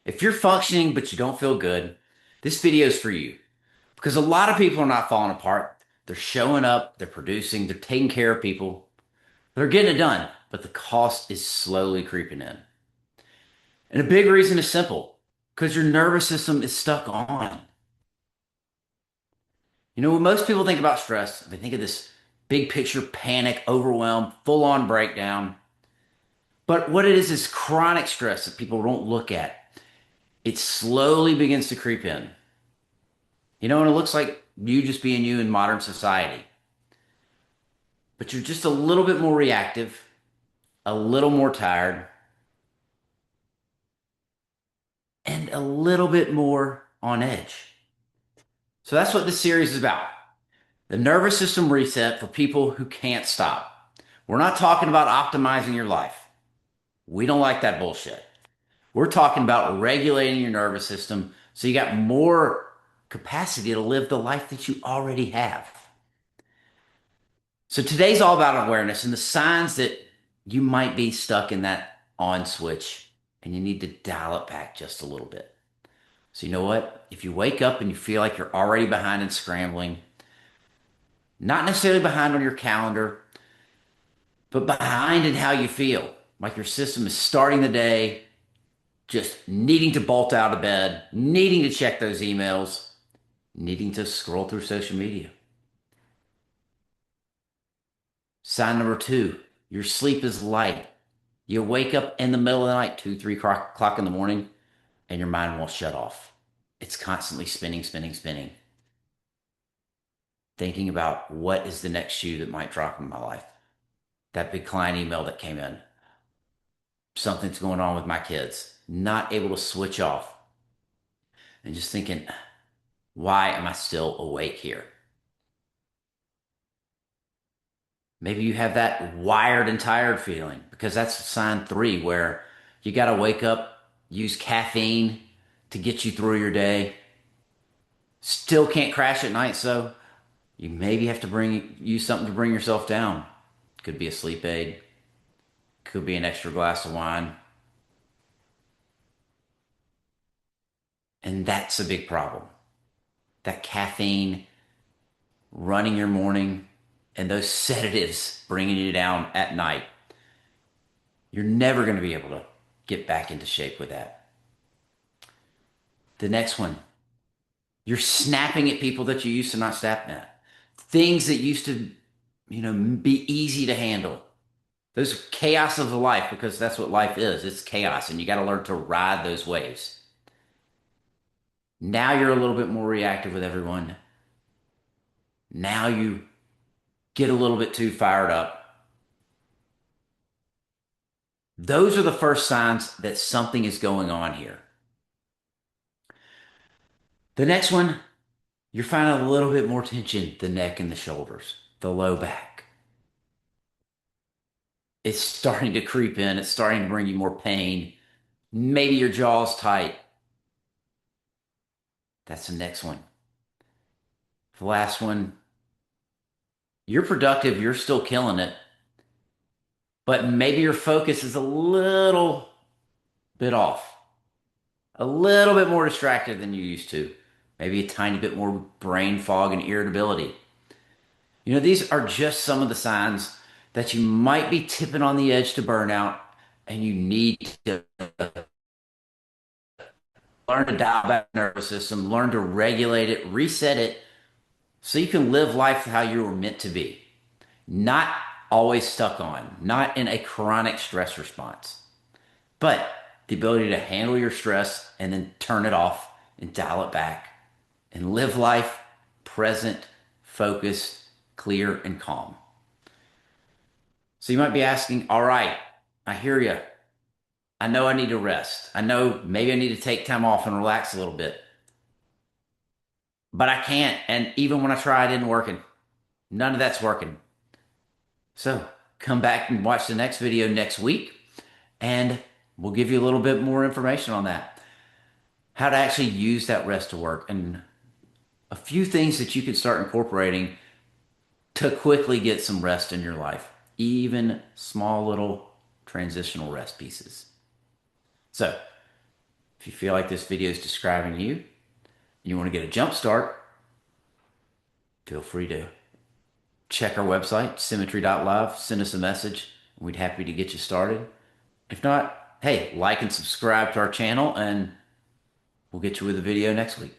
If you're functioning but you don't feel good, this video is for you because a lot of people are not falling apart. They're showing up, they're producing, they're taking care of people, they're getting it done, but the cost is slowly creeping in. And a big reason is simple because your nervous system is stuck on. When most people think about stress, they think of this big picture panic, overwhelm, full on breakdown. But what it is chronic stress that people don't look at. It slowly begins to creep in. And it looks like you just being you in modern society. But you're just a little bit more reactive, a little more tired, and a little bit more on edge. So that's what this series is about. The nervous system reset for people who can't stop. We're not talking about optimizing your life. We don't like that bullshit. We're talking about regulating your nervous system so you got more capacity to live the life that you already have. So today's all about awareness and the signs that you might be stuck in that on switch and you need to dial it back just a little bit. So you know what? If you wake up and you feel like you're already behind and scrambling, not necessarily behind on your calendar, but behind in how you feel, like your system is starting the day just needing to bolt out of bed, needing to check those emails, needing to scroll through social media. Sign number two, your sleep is light. You wake up in the middle of the night, 2, 3 o'clock in the morning, and your mind won't shut off. It's constantly spinning, spinning, spinning. Thinking about what is the next shoe that might drop in my life. That big client email that came in. Something's going on with my kids. Not able to switch off. And just thinking, why am I still awake here? Maybe you have that wired and tired feeling because that's sign three where you got to wake up, use caffeine to get you through your day. Still can't crash at night, so you maybe have to use something to bring yourself down. Could be a sleep aid, could be an extra glass of wine. And that's a big problem. That caffeine running your morning and those sedatives bringing you down at night. You're never going to be able to get back into shape with that. The next one, you're snapping at people that you used to not snap at. Things that used to, be easy to handle. Those chaos of the life, because that's what life is. It's chaos, and you got to learn to ride those waves. Now you're a little bit more reactive with everyone. Now you get a little bit too fired up. Those are the first signs that something is going on here. The next one, you're finding a little bit more tension, the neck and the shoulders, the low back. It's starting to creep in. It's starting to bring you more pain. Maybe your jaw's tight. That's the next one. The last one, you're productive. You're still killing it. But maybe your focus is a little bit off. A little bit more distracted than you used to. Maybe a tiny bit more brain fog and irritability. These are just some of the signs that you might be tipping on the edge to burnout and you need to learn to dial back the nervous system, learn to regulate it, reset it so you can live life how you were meant to be. Not always stuck on, not in a chronic stress response, but the ability to handle your stress and then turn it off and dial it back and live life present, focused, clear, and calm. So you might be asking, all right, I hear you. I know I need to rest. I know maybe I need to take time off and relax a little bit, but I can't. And even when I tried, it isn't working. None of that's working. So come back and watch the next video next week, and we'll give you a little bit more information on that. How to actually use that rest to work and a few things that you can start incorporating to quickly get some rest in your life, even small little transitional rest pieces. So If you feel like this video is describing you, and you want to get a jump start, feel free to check our website, symmetry.live, send us a message. We'd happy to get you started. If not, hey, like and subscribe to our channel, and we'll get you with a video next week.